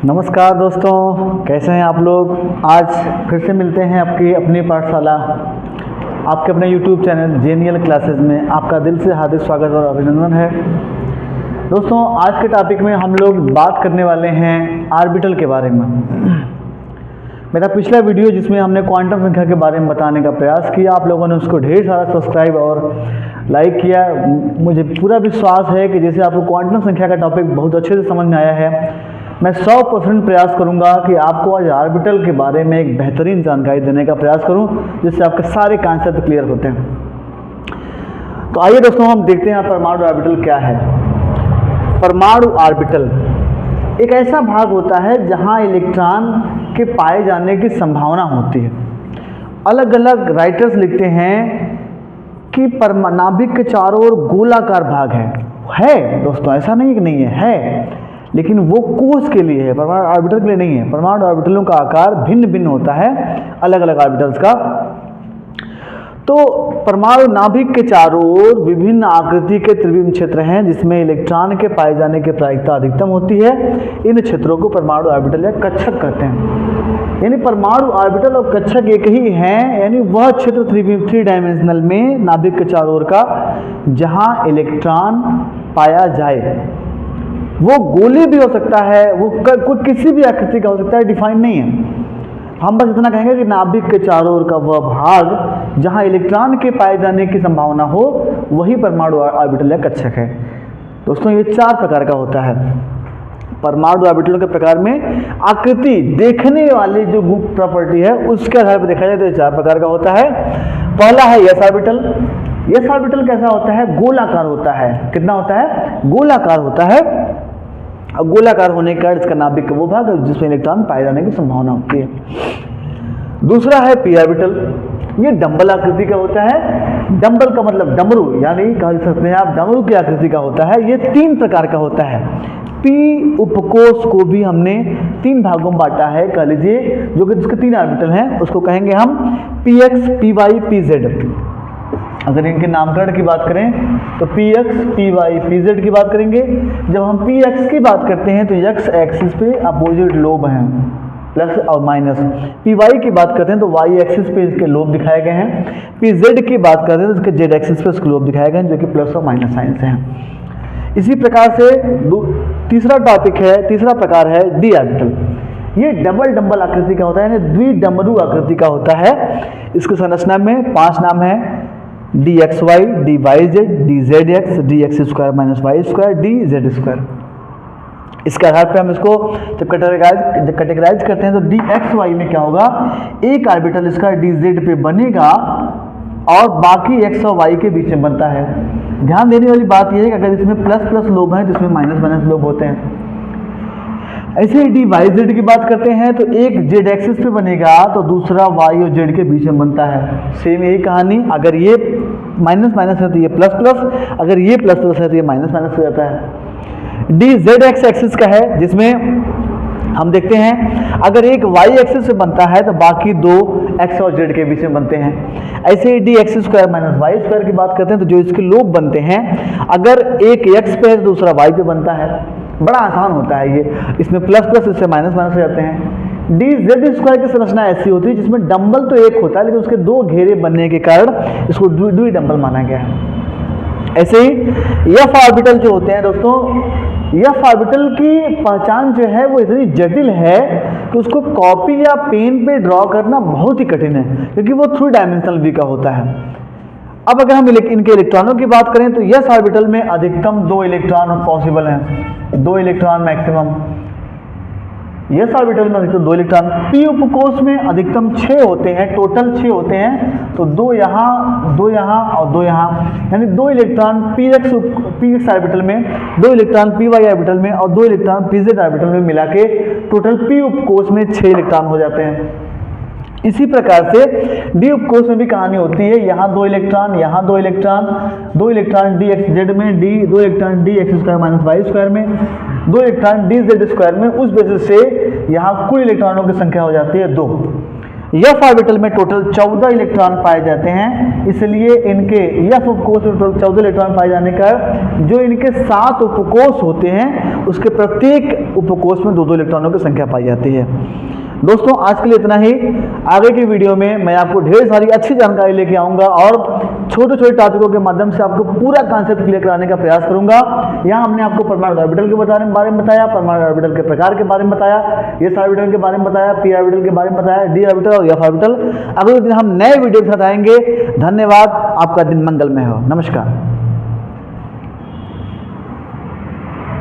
नमस्कार दोस्तों, कैसे हैं आप लोग। आज फिर से मिलते हैं आपकी अपनी पाठशाला, आपके अपने YouTube चैनल जेनियल क्लासेस में आपका दिल से हार्दिक स्वागत और अभिनंदन है। दोस्तों, आज के टॉपिक में हम लोग बात करने वाले हैं ऑर्बिटल के बारे में। मेरा पिछला वीडियो जिसमें हमने क्वांटम संख्या के बारे में बताने का प्रयास किया, आप लोगों ने उसको ढेर सारा सब्सक्राइब और लाइक किया। मुझे पूरा विश्वास है कि जैसे आपको क्वांटम संख्या का टॉपिक बहुत अच्छे से समझ में आया है, मैं 100% प्रयास करूंगा कि आपको आज ऑर्बिटल के बारे में एक बेहतरीन जानकारी देने का प्रयास करूं, जिससे आपके सारे कॉन्सेप्ट क्लियर होते हैं। तो आइए दोस्तों, हम देखते हैं परमाणु ऑर्बिटल क्या है। परमाणु ऑर्बिटल एक ऐसा भाग होता है जहां इलेक्ट्रॉन के पाए जाने की संभावना होती है। अलग अलग राइटर्स लिखते हैं कि नाभिक के चारों ओर गोलाकार भाग है दोस्तों, ऐसा नहीं कि नहीं है, लेकिन वो कोर्स के लिए है, परमाणु ऑर्बिटल के लिए नहीं है। परमाणु ऑर्बिटलों का आकार भिन्न भिन्न होता है अलग अलग ऑर्बिटल्स का। तो परमाणु नाभिक के चारों ओर विभिन्न आकृति के त्रिविम क्षेत्र हैं, जिसमें इलेक्ट्रॉन के पाए जाने की प्रायिकता अधिकतम होती है। इन क्षेत्रों को परमाणु ऑर्बिटल या कक्षक कहते हैं। यानी परमाणु ऑर्बिटल और कक्षक एक ही हैं, यानी वह क्षेत्र थ्री डायमेंशनल में नाभिक के चारों ओर का जहां इलेक्ट्रॉन पाया जाए। वो गोले भी हो सकता है, वो किसी भी आकृति का हो सकता है, डिफाइन नहीं है। हम बस इतना कहेंगे कि नाभिक के चारों ओर का वह भाग जहां इलेक्ट्रॉन के पाए जाने की संभावना हो, वही परमाणु ऑर्बिटल या कक्षक है। दोस्तों, ये 4 प्रकार का होता है। परमाणु ऑर्बिटलों के प्रकार में आकृति देखने वाली जो गुप्त प्रॉपर्टी है उसके आधार पर देखा जाए तो ये 4 प्रकार का होता है। पहला है यस ऑर्बिटल। यस ऑर्बिटल कैसा होता है? गोलाकार होता है। कितना होता है? गोलाकार होता है। और गोलाकार होने के कारण इसका नाभिक का वो भाग जिसमें इलेक्ट्रॉन पाए जाने की संभावना होती है। दूसरा है पी ऑर्बिटल। ये डंबल आकृति का होता है। डंबल का मतलब डमरू, यानी कह सकते हैं आप डमरू की आकृति का होता है। ये 3 प्रकार का होता है। पी उपकोष को भी हमने 3 भागों में बांटा है, कह लीजिए, जो कि जिसके 3 ऑर्बिटल हैं, उसको कहेंगे हम P X, P Y, P Z. अगर इनके नामकरण की बात करें तो P X, P Y, P Z की बात करेंगे। जब हम पी एक्स की बात करते हैं तो एक्स एक्सिस पे अपोजिट लोब हैं, प्लस और माइनस। पी वाई की बात करते हैं तो वाई एक्सिस पे इसके लोब दिखाए गए हैं। पी जेड की बात करते हैं तो इसके जेड एक्सिस पे इसके लोब दिखाए गए हैं, जो कि प्लस और माइनस साइन से हैं। इसी प्रकार से तीसरा टॉपिक है, तीसरा प्रकार है डी ऑर्बिटल। ये डबल डंबल आकृति का होता है, यानी द्विडमरू आकृति का होता है। इसकी संरचना में 5 नाम है: D X Y, D Y Z, D Z X, D x square minus Y square, D Z square. इसके आधार पर हम इसको जब कैटेगराइज करते हैं तो डी एक्स वाई में क्या होगा? एक ऑर्बिटल इसका डी जेड पे बनेगा और बाकी एक्स और वाई के बीच में बनता है। ध्यान देने वाली बात यह है कि अगर इसमें प्लस प्लस लोब हैं तो इसमें माइनस माइनस लोब होते हैं। ऐसे ही डी वाई जेड की बात करते हैं तो एक जेड एक्सिस पे बनेगा तो दूसरा वाई और जेड के बीच में बनता है। सेम यही कहानी, अगर ये माइनस माइनस है तो ये प्लस प्लस, अगर ये प्लस प्लस है तो ये माइनस माइनस हो जाता है। डी जेड एक्स एक्सिस का है, जिसमें हम देखते हैं अगर एक वाई एक्सिस से बनता है तो बाकी 2 एक्स और जेड के बीच में बनते हैं। ऐसे ही d x square minus Y square की बात करते हैं तो जो इसके लोब बनते हैं, अगर एक एक्स पे है तो दूसरा वाई पे बनता है। बड़ा आसान होता है ये, इसमें प्लस प्लस इससे माइनस माइनस हो जाते हैं। डी जेड स्क्वायर की संरचना ऐसी होती है जिसमें डंबल तो एक होता है, लेकिन उसके 2 घेरे बनने के कारण इसको द्वि डंबल माना गया है। ऐसे ही एफ ऑर्बिटल जो होते हैं दोस्तों, एफ ऑर्बिटल की पहचान जो है वो इतनी जटिल है कि उसको कॉपी या पेन पे ड्रॉ करना बहुत ही कठिन है, क्योंकि वो 3 डायमेंशनल वी का होता है। अब अगर हम इनके इलेक्ट्रॉनों की बात करें तो यस ऑर्बिटल में अधिकतम 2 इलेक्ट्रॉन पॉसिबल हैं, 2 इलेक्ट्रॉन मैक्सिमम। यस ऑर्बिटल में अधिकतम 2 इलेक्ट्रॉन। पी उपकोष में अधिकतम 6 होते हैं, टोटल 6 होते हैं, तो 2 यहाँ, 2 यहाँ और 2 यहाँ, यानी 2 इलेक्ट्रॉन पी एक्स ऑर्बिटल में, 2 इलेक्ट्रॉन पी वाई ऑर्बिटल में और 2 इलेक्ट्रॉन पी जेड ऑर्बिटल में मिला के टोटल पी उपकोष में 6 इलेक्ट्रॉन हो जाते हैं। इसी प्रकार से डी उपकोष में भी कहानी होती है, यहाँ 2 इलेक्ट्रॉन, यहाँ 2 electron, 2 electron D X Z में, 2 electron D x square minus Y square में, 2 इलेक्ट्रॉन डी जेड स्क्वायर में। उस बेसिस से यहाँ कुल इलेक्ट्रॉनों की संख्या हो जाती है 2। एफ ऑर्बिटल में टोटल 14 इलेक्ट्रॉन पाए जाते हैं, इसलिए इनके एफ उपकोष में टोटल 14 इलेक्ट्रॉन पाए जाने का जो इनके 7 उपकोष होते हैं उसके प्रत्येक उपकोष में 2-2 इलेक्ट्रॉनों की संख्या पाई जाती है। दोस्तों आज के लिए इतना ही। आगे की वीडियो में मैं आपको ढेर सारी अच्छी जानकारी लेके आऊँगा और छोटे छोटे टॉपिकों के माध्यम से आपको पूरा कॉन्सेप्ट क्लियर कराने का प्रयास करूंगा। यहाँ हमने आपको परमाणु ऑर्बिटल के बारे में बताया, परमाणु ऑर्बिटल के प्रकार के बारे में बताया, एस ऑर्बिटल के बारे में बताया, पी ऑर्बिटल के बारे में बताया, डी ऑर्बिटल और एफ ऑर्बिटल। अगले दिन हम नए वीडियो के साथ आएंगे। धन्यवाद, आपका दिन मंगलमय हो। नमस्कार।